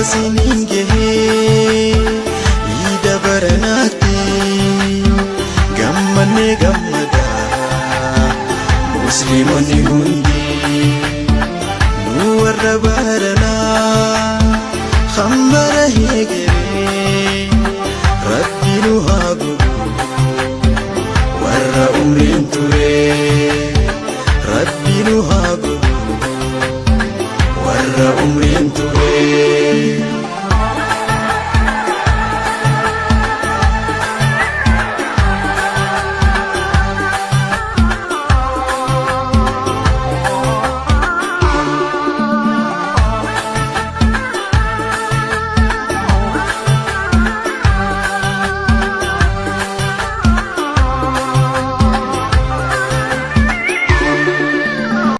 Bagasinge ida baranati gammane gammada muslimoni hundi nu warra barana khambara hegere rabbi nu habu